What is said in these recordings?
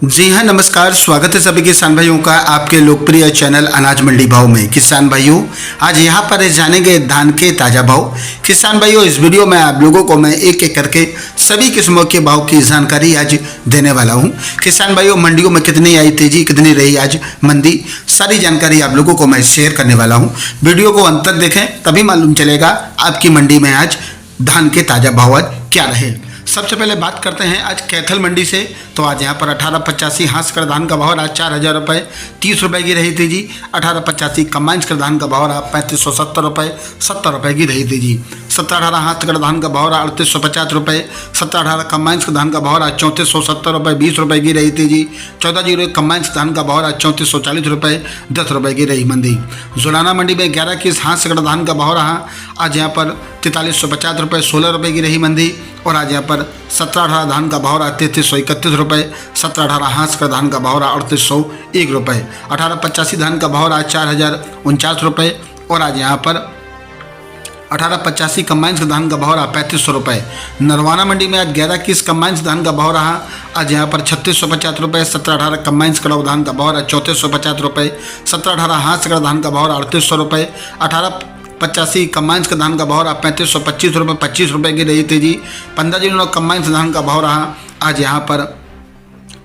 जी हाँ, नमस्कार। स्वागत है सभी किसान भाइयों का आपके लोकप्रिय चैनल अनाज मंडी भाव में। किसान भाइयों, आज यहाँ पर जानेंगे धान के ताज़ा भाव। किसान भाइयों, इस वीडियो में आप लोगों को मैं एक एक करके सभी किस्मों के भाव की जानकारी आज देने वाला हूँ। किसान भाइयों, मंडियों में कितनी आई तेजी, कितनी रही आज मंदी, सारी जानकारी आप लोगों को मैं शेयर करने वाला हूँ। वीडियो को अंत तक देखें, तभी मालूम चलेगा आपकी मंडी में आज धान के ताज़ा भाव आज क्या रहे। सबसे पहले बात करते हैं आज कैथल मंडी से। तो आज यहाँ पर 1885 हांस कर धान का भाव आज 4000 रुपये 30 रुपये की रही थी जी। 1885 कम्बाइंस कर धान का भाव रहा 3570 रुपये 70 रुपये की रही थी जी। 1718 हांस कर धान का भाव रहा 3850 रुपये। 1718 कम्बाइंस का धान का भाव रहा 3470 रुपये 20 रुपये की रही थी जी। 1401 कम्बाइंस धान का भाव रहा 3440 रुपये 10 रुपये की रही मंदी। जुलाना मंडी में 11 की हांस कर धान का भाव रहा आज यहाँ पर 4350 रुपये 16 रुपये की रही मंदी। और आज यहाँ पर 1718 धान का भाव रहा 3331 रुपये। 1718 हांस का धान का भाव रहा 3801 रुपये। 1885 धान का भाव रहा 4049 रुपये। और आज यहाँ पर 1885 कम्बाइंस का धान का भाव रहा 3500 रुपये। नरवाना मंडी में आज 11 की कम्बाइंस धान का भाव रहा आज यहाँ पर 3650 रुपये। 1718 कम्बाइंस कड़ा धान का भाव रहा 3450 रुपये। 1718 हांस का धान का भाव रहा 3800 रुपये। 1885 कम्बाइंस का धान का भाव रहा 3525 रुपये 25 रुपये की रही थी जी। 15 कम्बाइंस धान का भाव रहा आज यहाँ पर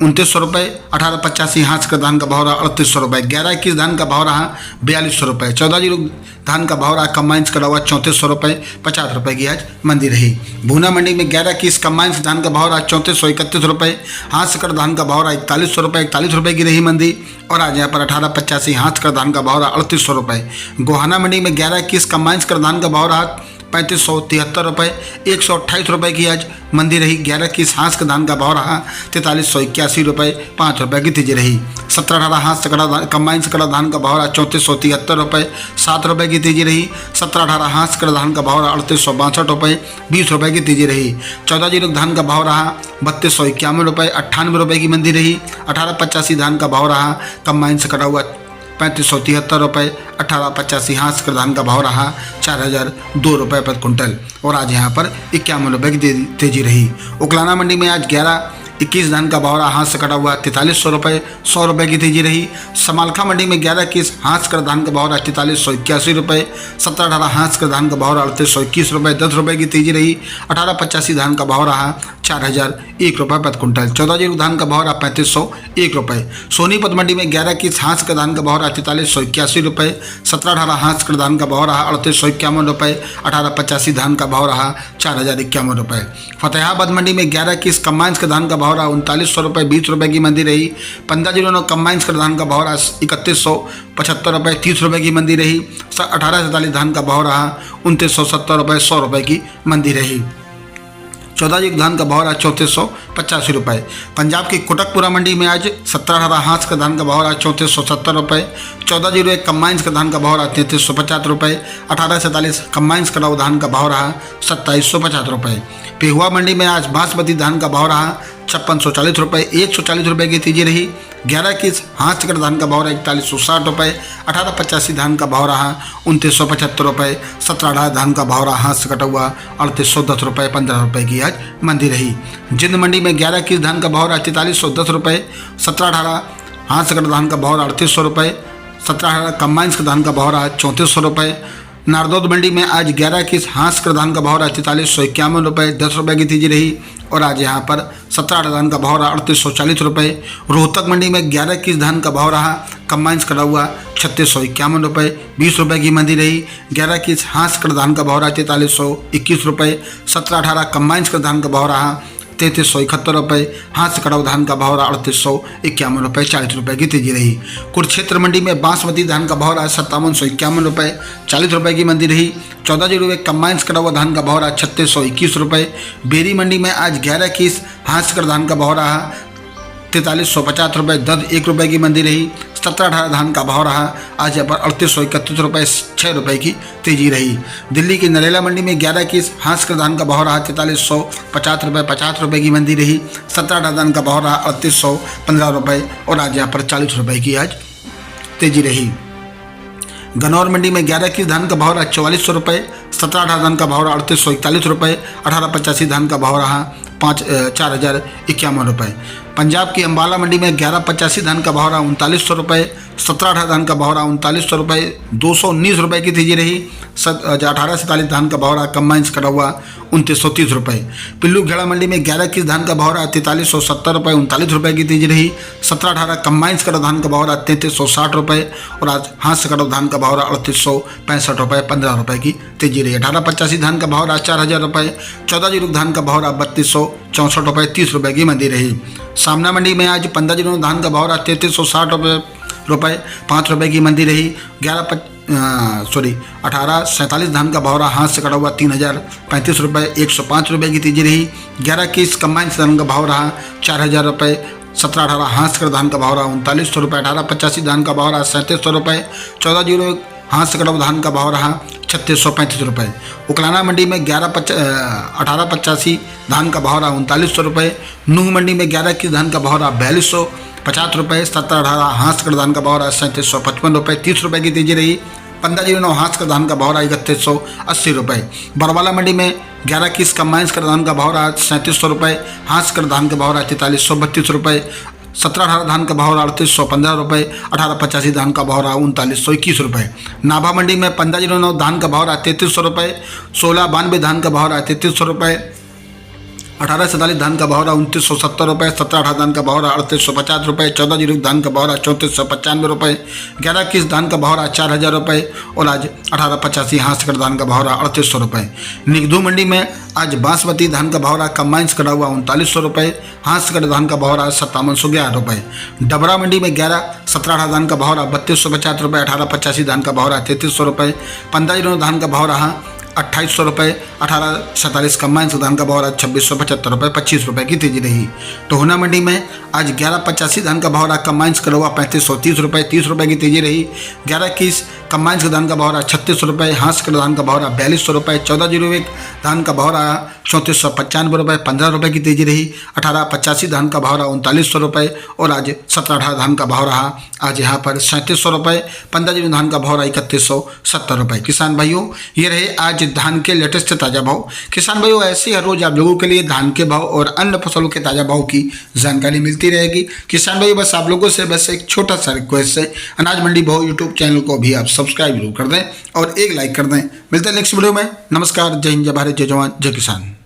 2900 रुपये। 1885 हांस का धान का भाव रहा 3800 रुपये। 1121 धान का भाव रहा 4200 रुपये। 14 धान का भाव रहा कम्बाइंस कड़ा हुआ 3400 रुपये 50 रुपये की आज मंदी रही। भूना मंडी में 1121 कम्बाइंस धान का भाव रहा 3431 रुपये। हांस का धान का भाव रहा 4100 रुपये 41 रुपये की रही मंदी। और आज यहाँ पर 1885 हांस का धान का भाव रहा 3800 रुपये। गोहाना मंडी में 1121 कम्बाइंस का धान का भाव रहा 3573 रुपये 128 रुपये की आज मंदी रही। 1121 हांस का धान का भाव रहा 4381 रुपये 5 रुपये की तेजी रही। 1718 हांस कड़ा कम्बाइंस कड़ा धान का भाव रहा 3473 रुपये 7 रुपये की तेजी रही। 1718 हांस कड़ा धान का भाव रहा 3862 रुपये 20 रुपये की तेजी रही। 14 धान का भाव रहा 3251 रुपये 98 रुपये की मंदी रही। 1885 धान का भाव रहा कम्बाइंस कड़ा हुआ 3573 रुपये। 1885 हांस का धान का भाव रहा 4002 रुपये प्रति कुंटल। और आज यहाँ पर 51 रुपये की तेजी रही। उकलाना मंडी में आज 1121 धान का भाव रहा हांस से कटा हुआ 4300 रुपये 100 रुपये की तेजी रही। समालखा मंडी में 1121 हांस का धान का भाव रहा 4381 रुपये। 1718 हांस का धान का भाव रहा 3821 रुपये 10 रुपये की तेजी रही। 1885 धान का भाव रहा 4001 रुपये प्रति कुंटल। 14 धान का भाव रहा 3501 रुपये। सोनीपत मंडी में 1121 हांस का धान का भाव रहा 4381 रुपये। 1718 हांस का धान का भाव रहा 3851 रुपये। 1885 धान का भाव रहा 4051 रुपये। फतेहाबाद मंडी में 1121 कम्बाइंस का धान का भाव रहा 3900 रुपये 20 रुपये की मंदी रही। 15 कम्बाइंस का धान का भाव रहा 3175 रुपये 30 रुपये की मंदी रही। 1847 धान का भाव रहा 2970 रुपये 100 रुपये की मंदी रही। 14 धान का भाव रहा 3485 रुपये। पंजाब की कोटकपुरा मंडी में आज 1718 हांस का धान का भाव रहा 3470 रुपये। 1401 कम्बाइंस का धान का भाव रहा 3350 रुपये। 1847 कम्बाइंस का धान का भाव रहा 2750 रुपये। पेहुआ मंडी में आज बासमती धान का भाव रहा 5640 रुपये 140 रुपये की तेजी रही। 1121 हांस का धान का भाव रहा 4160 रुपये। 1885 धान का भाव रहा 2975 रुपये। 1718 धान का भाव रहा हांस कटा हुआ 3810 रुपये 15 रुपये की आज मंदी रही। जिंद मंडी में 1121 धान का भाव रहा 4310 रुपये। 1718 हांस का धान का भाव रहा 3800 रुपये। 1718 कम्बाइंस का धान का भाव रहा 3400 रुपये। नारदौद मंडी में आज 1121 हांस का धान का भाव रहा 4351 रुपये 10 रुपये की तेजी रही। और आज यहाँ पर 1718 धान का भाव रहा 3840 रुपये। रोहतक मंडी में 1121 धान का भाव रहा कम्बाइंस करा हुआ 3651 रुपये 20 रुपये की मंदी रही। 1121 हांस का धान का भाव रहा 4321 रुपये। 1718 कम्बाइंस का धान का भाव रहा 3371 रुपये। हांस कड़ा धान का भाव रहा 3851 रुपये 40 रुपये की तेजी रही। कुरुक्षेत्र मंडी में बासमती धान का भाव रहा 5751 रुपये 40 रुपये की मंदी रही। 1401 कम्बाइंस कड़ा हुआ धान का भाव रहा 3621 रुपये। बेरी मंडी में आज 1121 हांस का धान का भाव रहा 4350 रुपये 1 रुपये की मंदी रही। 1718 धान का भाव रहा आज यहाँ पर 3831 रुपये 6 रुपये की तेजी रही। दिल्ली की नरेला मंडी में 1121 हांस का धान का भाव रहा 4350 रुपये 50 रुपये की मंदी रही। 1718 धान का भाव रहा 3815 रुपये। और आज यहाँ पर 40 रुपये की आज तेजी रही। गन्नौर मंडी में 1121 धान का भाव रहा 4400 रुपये। 1718 धान का भाव रहा 3841 रुपये। 1885 धान का भाव रहा 4051 रुपये। पंजाब की अंबाला मंडी में 1185 धान का भाव रहा 3900 रुपये, 1718 धान का भाव रहा 3900 रुपये, 219 रुपये की तेजी रही। 1847 धान का भाव रहा कंबाइंस कटा हुआ 2930 रुपये। पिल्लू घेड़ा मंडी में 1121 धान का भाव रहा 4370 रुपये, 39 रुपये की तेजी रही। 1718 कंबाइंस कटा धान का भाव रहा 3360 रुपये और आज हाथ से कटा धान का भाव रहा 3865 रुपये, 15 रुपये की तेजी रही। 1885 धान का भाव रहा 4000 रुपये, 14 धान का भाव रहा 3264 रुपये, 30 रुपये की मंदी रही। सामना मंडी में आज 15 धान का भाव रहा 3360 रुपये, 5 रुपये की मंदी रही। 1847 धान का भाव रहा हाथ से कटा हुआ 3035 रुपये, 105 रुपये की तेजी रही। 1121 कंबाइन धान का भाव रहा 4000 रुपये। 1718 हाथ से कटा धान का भाव रहा 3900 रुपये। 1885 धान का भाव रहा 3700 रुपये। 14 हाथ से कटा धान का भाव रहा 3635 रुपये। उकलाना मंडी में 1885 धान का भाव रहा 3900 रुपये। नूह मंडी में 1121 धान का भाव रहा 4250 रुपये। 1718 हाथ से कटा धान का भाव रहा 3755 रुपये, 30 रुपये की तेजी रही। 1509 हाथ का धान का भाव रहा 3180 रुपये। बरवाला मंडी में 1121 कंबाइंस का धान का भाव रहा 3700 रुपये, हाथ का धान का भाव रहा 4332 रुपये। 1718 धान का भाव रहा 3815 रुपये। 1885 धान का भाव रहा 3921 रुपये। नाभा मंडी में 1509 धान का भाव रहा 3300 रुपये। 1692 धान का भाव रहा 3300 रुपये। 1847 धान का भाव रहा 2970 रुपये। 1718 धान का भाव रहा 3850 रुपये। 14 धान का भाव रहा 3495 रुपये। 1121 धान का भाव रहा 4000 रुपये और आज 1885 हाथ से धान का भाव रहा 3800 रुपये। निगधू मंडी में आज बासमती धान का भाव रहा कंबाइंस कटा हुआ 3900 रुपये, हाथ से धान का भाव रहा 5711 रुपये। डबरा मंडी में 1718 धान का भाव रहा 3250 रुपये। 1885 धान का भाव रहा 3300 रुपये। 15 धान का भाव रहा 2800 रुपये। 1847 कंबाइंस धान का भाव रहा 2675 रुपये, 25 रुपये की तेजी रही। टोहना मंडी में आज 1185 धान का भाव रहा कंबाइंस कटा हुआ 3530 रुपये, 30 रुपये की तेजी रही। 1121 कंबाइंस धान का भाव रहा 3600 रुपये, हाथ का धान का भाव रहा 4200 रुपये। 1401 धान का भाव रहा 3495 रुपये, 15 रुपये की तेजी रही। 1885 धान का भाव रहा 3900 रुपये और आज 1718 धान का भाव रहा आज यहाँ पर 3700 रुपये। 15 धान का भाव रहा 3170 रुपये। किसान भाइयों, ये रहे आज धान के लेटेस्ट ताज़ा भाव। किसान भाइयों, ऐसे हर रोज आप लोगों के लिए धान के भाव और अन्य फसलों के ताज़ा भाव की जानकारी मिलती रहेगी। किसान भाइयों, बस आप लोगों से बस एक छोटा सा रिक्वेस्ट है, अनाज मंडी भाव यूट्यूब चैनल को भी आप सब्सक्राइब जरूर कर दें और एक लाइक कर दें। मिलते हैं नेक्स्ट वीडियो में। नमस्कार, जय हिंद, जय भारत, जय जवान, जय किसान।